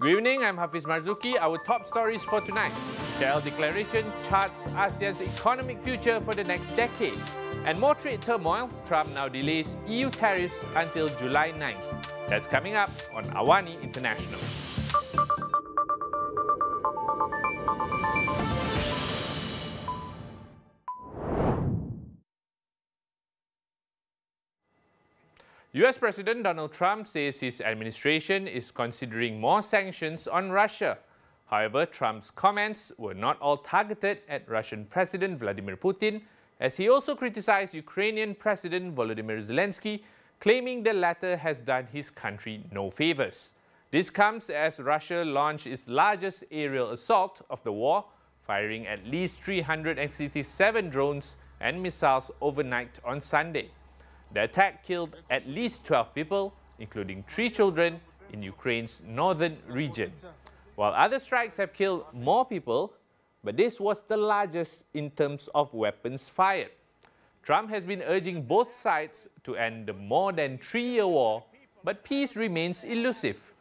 Good evening, I'm Hafiz Marzukhi. Our top stories for tonight. The Declaration charts ASEAN's economic future for the next decade. And more trade turmoil, Trump now delays EU tariffs until July 9th. That's coming up on AWANI International. US President Donald Trump says his administration is considering more sanctions on Russia. However, Trump's comments were not all targeted at Russian President Vladimir Putin, as he also criticized Ukrainian President Volodymyr Zelensky, claiming the latter has done his country no favors. This comes as Russia launched its largest aerial assault of the war, firing at least 367 drones and missiles overnight on Sunday. The attack killed at least 12 people, including 3 children, in Ukraine's northern region. While other strikes have killed more people, but this was the largest in terms of weapons fired. Trump has been urging both sides to end the more than 3-year war, but peace remains elusive.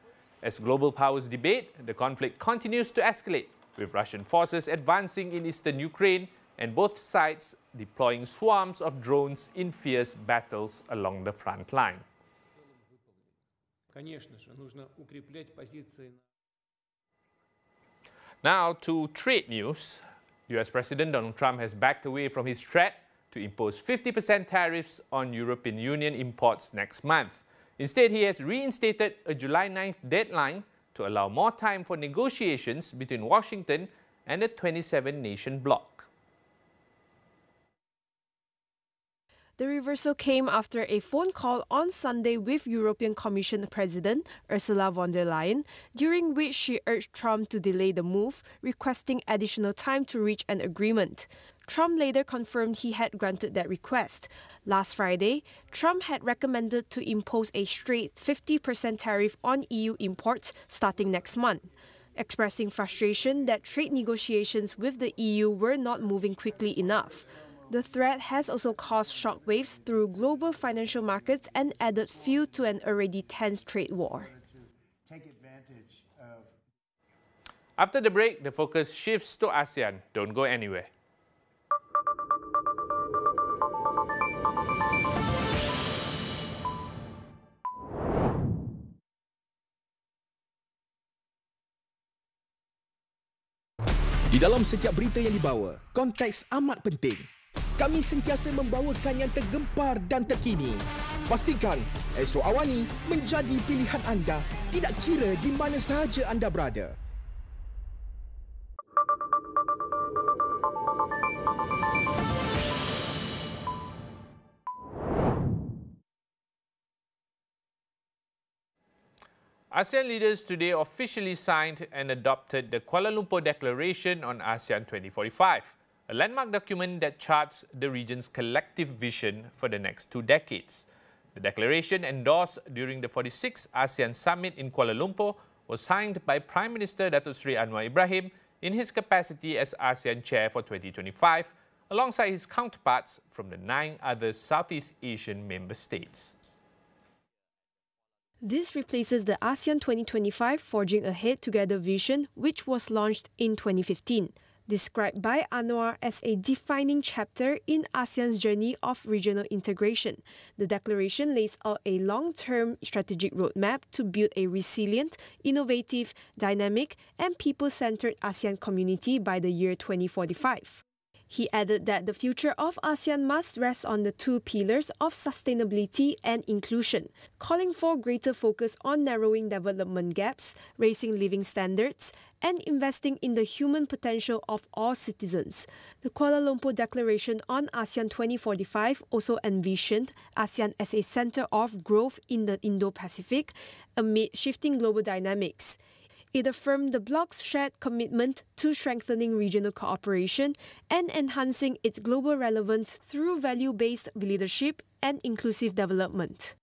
As global powers debate, the conflict continues to escalate, with Russian forces advancing in eastern Ukraine and both sides deploying swarms of drones in fierce battles along the front line. Now to trade news. US President Donald Trump has backed away from his threat to impose 50% tariffs on European Union imports next month. Instead, he has reinstated a July 9th deadline to allow more time for negotiations between Washington and the 27-nation bloc. The reversal came after a phone call on Sunday with European Commission President Ursula von der Leyen, during which she urged Trump to delay the move, requesting additional time to reach an agreement. Trump later confirmed he had granted that request. Last Friday, Trump had recommended to impose a straight 50% tariff on EU imports starting next month, expressing frustration that trade negotiations with the EU were not moving quickly enough. The threat has also caused shockwaves through global financial markets and added fuel to an already tense trade war. After the break, the focus shifts to ASEAN. Don't go anywhere. Di dalam setiap berita yang dibawa, konteks amat penting. Kami sentiasa membawakan yang tergempar dan terkini. Pastikan Astro AWANI menjadi pilihan anda, tidak kira di mana sahaja anda berada. ASEAN leaders today officially signed and adopted the Kuala Lumpur Declaration on ASEAN 2045, a landmark document that charts the region's collective vision for the next 2 decades. The declaration, endorsed during the 46th ASEAN Summit in Kuala Lumpur, was signed by Prime Minister Datuk Seri Anwar Ibrahim in his capacity as ASEAN Chair for 2025, alongside his counterparts from the 9 other Southeast Asian member states. This replaces the ASEAN 2025 Forging Ahead Together vision, which was launched in 2015. Described by Anwar as a defining chapter in ASEAN's journey of regional integration, the declaration lays out a long-term strategic roadmap to build a resilient, innovative, dynamic, and people-centered ASEAN community by the year 2045. He added that the future of ASEAN must rest on the 2 pillars of sustainability and inclusion, calling for greater focus on narrowing development gaps, raising living standards, and investing in the human potential of all citizens. The Kuala Lumpur Declaration on ASEAN 2045 also envisioned ASEAN as a center of growth in the Indo-Pacific amid shifting global dynamics. It affirmed the bloc's shared commitment to strengthening regional cooperation and enhancing its global relevance through value-based leadership and inclusive development.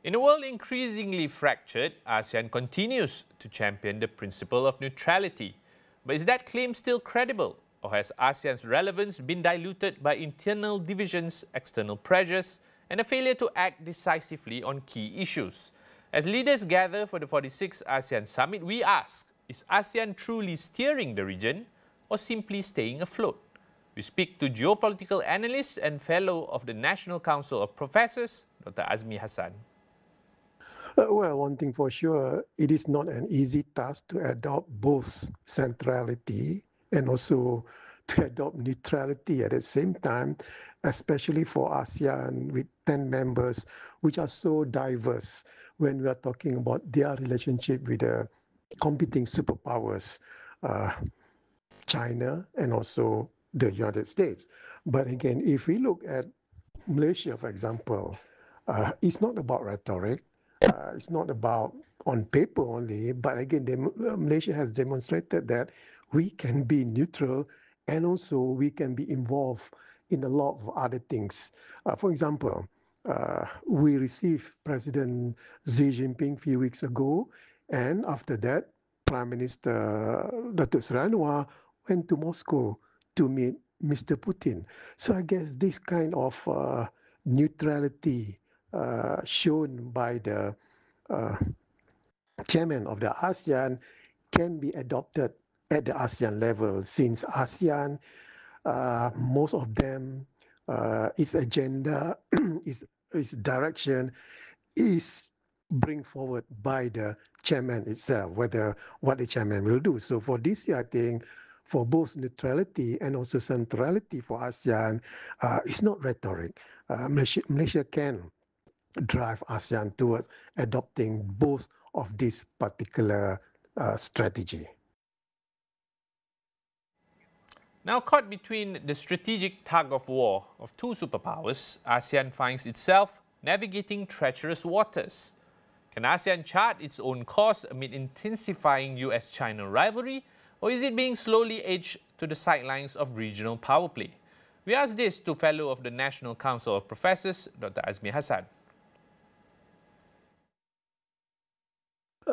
In a world increasingly fractured, ASEAN continues to champion the principle of neutrality. But is that claim still credible? Or has ASEAN's relevance been diluted by internal divisions, external pressures, and a failure to act decisively on key issues? As leaders gather for the 46th ASEAN Summit, we ask, is ASEAN truly steering the region or simply staying afloat? We speak to geopolitical analyst and fellow of the National Council of Professors, Dr. Azmi Hassan. Well, one thing for sure, it is not an easy task to adopt both centrality and also to adopt neutrality at the same time, especially for ASEAN with 10 members, which are so diverse when we are talking about their relationship with the competing superpowers, China and also the United States. But again, if we look at Malaysia, for example, it's not about rhetoric. It's not about on paper only, but again, Malaysia has demonstrated that we can be neutral and also we can be involved in a lot of other things. For example, we received President Xi Jinping a few weeks ago, and after that, Prime Minister Datuk Seri Anwar went to Moscow to meet Mr. Putin. So I guess this kind of neutrality shown by the chairman of the ASEAN can be adopted at the ASEAN level, since ASEAN, most of them, its agenda, its direction is bring forward by the chairman itself, whether what the chairman will do. So for this year, I think for both neutrality and also centrality for ASEAN, it's not rhetoric. Malaysia can drive ASEAN towards adopting both of this particular strategy. Now caught between the strategic tug of war of two superpowers, ASEAN finds itself navigating treacherous waters. Can ASEAN chart its own course amid intensifying US-China rivalry, or is it being slowly edged to the sidelines of regional power play? We asked this to fellow of the National Council of Professors, Dr. Azmi Hassan.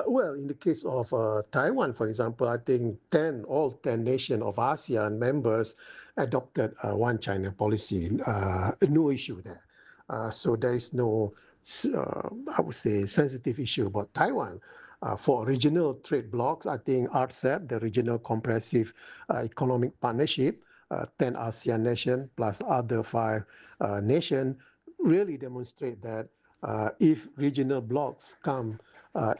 Well, in the case of Taiwan, for example, I think all 10 nations of ASEAN members adopted one China policy. No issue there. So there is no, I would say, sensitive issue about Taiwan. For regional trade blocs, I think RCEP, the Regional Comprehensive Economic Partnership, 10 ASEAN nations plus other 5 nations, really demonstrate that if regional blocs come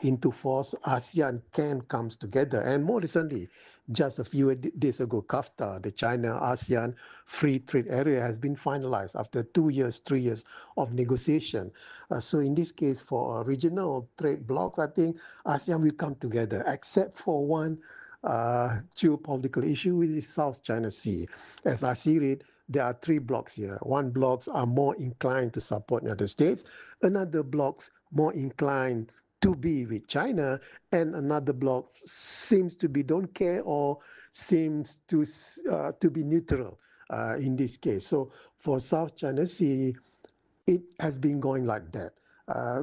into force, ASEAN can come together. And more recently, just a few days ago, CAFTA, the China-ASEAN Free Trade Area, has been finalized after 3 years of negotiation. So in this case, for regional trade blocs, I think ASEAN will come together, except for one geopolitical issue, which is South China Sea. As I see it, there are 3 blocks here. One blocks are more inclined to support the United States, another blocks more inclined to be with China, and another block seems to be don't care or seems to be neutral in this case. So for South China Sea, it has been going like that.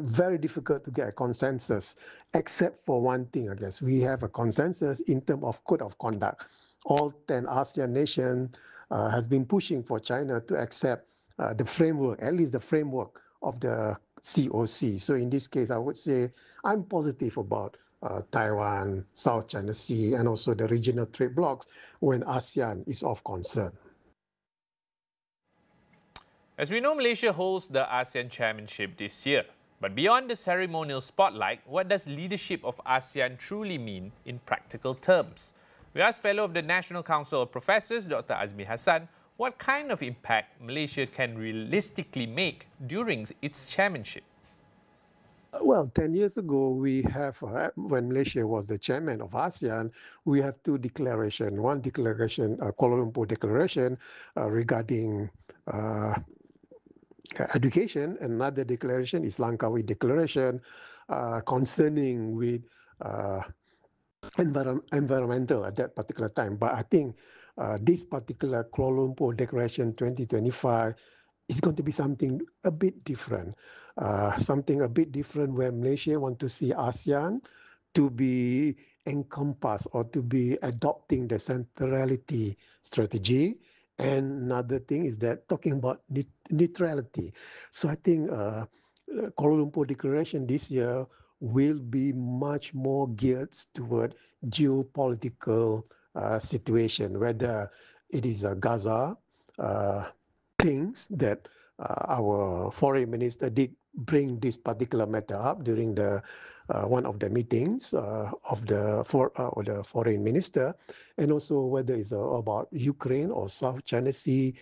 Very difficult to get a consensus, except for one thing, I guess. We have a consensus in terms of code of conduct. All 10 ASEAN nations has been pushing for China to accept the framework, at least the framework of the COC. So in this case, I would say I'm positive about Taiwan, South China Sea, and also the regional trade blocs when ASEAN is of concern. As we know, Malaysia holds the ASEAN chairmanship this year. But beyond the ceremonial spotlight, what does leadership of ASEAN truly mean in practical terms? We asked fellow of the National Council of Professors, Dr. Azmi Hassan, what kind of impact Malaysia can realistically make during its chairmanship. Well, 10 years ago, we have, when Malaysia was the chairman of ASEAN, we have 2 declarations. One declaration, Kuala Lumpur Declaration, regarding education. Another declaration is Langkawi Declaration concerning with environmental at that particular time. But I think this particular Kuala Lumpur Declaration 2025 is going to be something a bit different. Where Malaysia want to see ASEAN to be encompassed or to be adopting the centrality strategy. And another thing is that talking about neutrality. So I think Kuala Lumpur Declaration this year will be much more geared toward geopolitical situation, whether it is a Gaza things that our foreign minister did bring this particular matter up during the one of the meetings of the foreign minister, and also whether it's about Ukraine or South China Sea.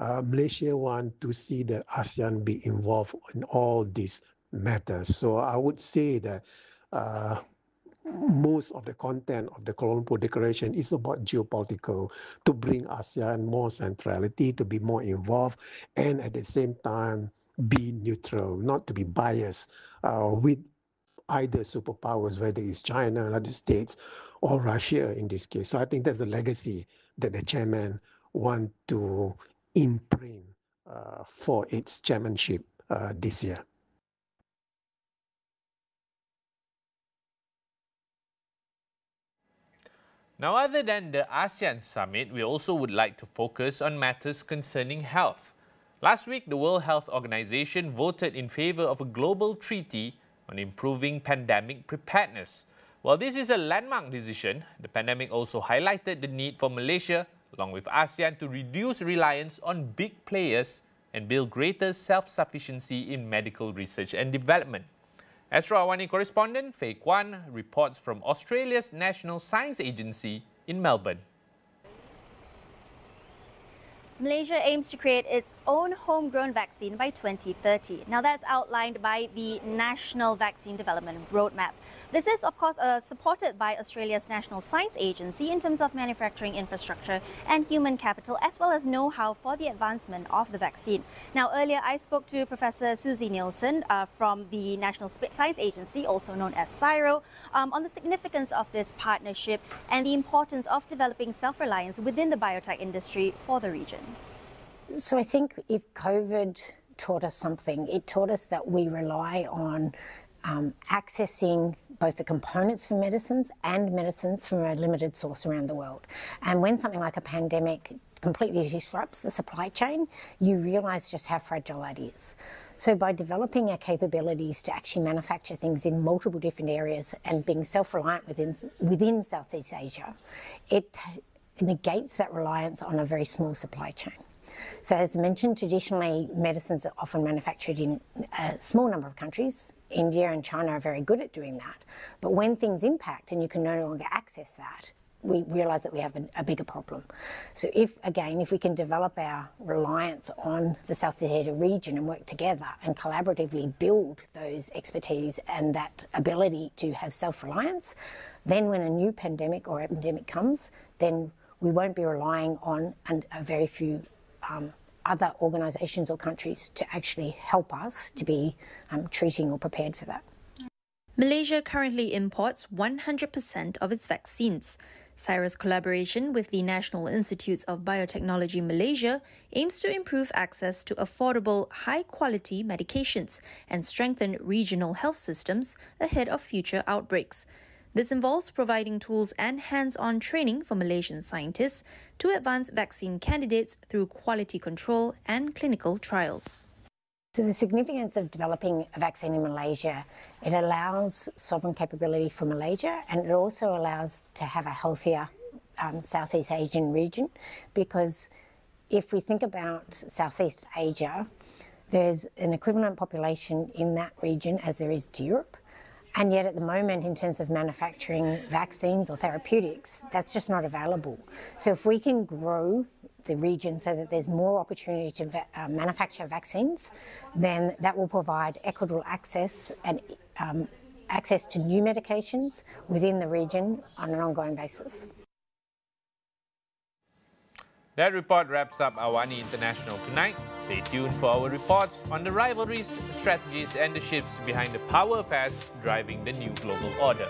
Malaysia want to see the ASEAN be involved in all these matters. So I would say that most of the content of the Kuala Lumpur Declaration is about geopolitical, to bring ASEAN more centrality, to be more involved, and at the same time be neutral, not to be biased with either superpowers, whether it's China, United States, or Russia in this case. So I think that's the legacy that the chairman want to imprint for its chairmanship this year. Now, other than the ASEAN summit, we also would like to focus on matters concerning health. Last week, the World Health Organization voted in favor of a global treaty on improving pandemic preparedness. While this is a landmark decision, the pandemic also highlighted the need for Malaysia, along with ASEAN, to reduce reliance on big players and build greater self-sufficiency in medical research and development. Astro AWANI correspondent Fei Kwan reports from Australia's National Science Agency in Melbourne. Malaysia aims to create its own homegrown vaccine by 2030. Now that's outlined by the National Vaccine Development Roadmap. This is, of course, supported by Australia's National Science Agency in terms of manufacturing infrastructure and human capital, as well as know-how for the advancement of the vaccine. Now, earlier I spoke to Professor Susie Nielsen from the National Science Agency, also known as CSIRO, on the significance of this partnership and the importance of developing self-reliance within the biotech industry for the region. So I think if COVID taught us something, it taught us that we rely on accessing both the components for medicines and medicines from a limited source around the world. And when something like a pandemic completely disrupts the supply chain, you realise just how fragile that is. So by developing our capabilities to actually manufacture things in multiple different areas and being self-reliant within Southeast Asia, it negates that reliance on a very small supply chain. So as mentioned, traditionally medicines are often manufactured in a small number of countries. India and China are very good at doing that. But when things impact and you can no longer access that, we realise that we have a bigger problem. So if we can develop our reliance on the Southeast Asia region and work together and collaboratively build those expertise and that ability to have self-reliance, then when a new pandemic or epidemic comes, then we won't be relying on a very few other organisations or countries to actually help us to be treating or prepared for that. Malaysia currently imports 100% of its vaccines. CSIRO's collaboration with the National Institutes of Biotechnology Malaysia aims to improve access to affordable, high-quality medications and strengthen regional health systems ahead of future outbreaks. This involves providing tools and hands-on training for Malaysian scientists to advance vaccine candidates through quality control and clinical trials. So the significance of developing a vaccine in Malaysia, it allows sovereign capability for Malaysia, and it also allows to have a healthier Southeast Asian region, because if we think about Southeast Asia, there's an equivalent population in that region as there is to Europe. And yet at the moment, in terms of manufacturing vaccines or therapeutics, that's just not available. So if we can grow the region so that there's more opportunity to manufacture vaccines, then that will provide equitable access and access to new medications within the region on an ongoing basis. That report wraps up AWANI International tonight. Stay tuned for our reports on the rivalries, strategies and the shifts behind the power affairs driving the new global order.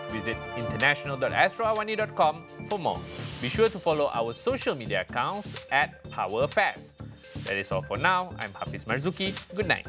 Visit international.astroawani.com for more. Be sure to follow our social media accounts @PowerAffairs. That is all for now. I'm Hafiz Marzukhi. Good night.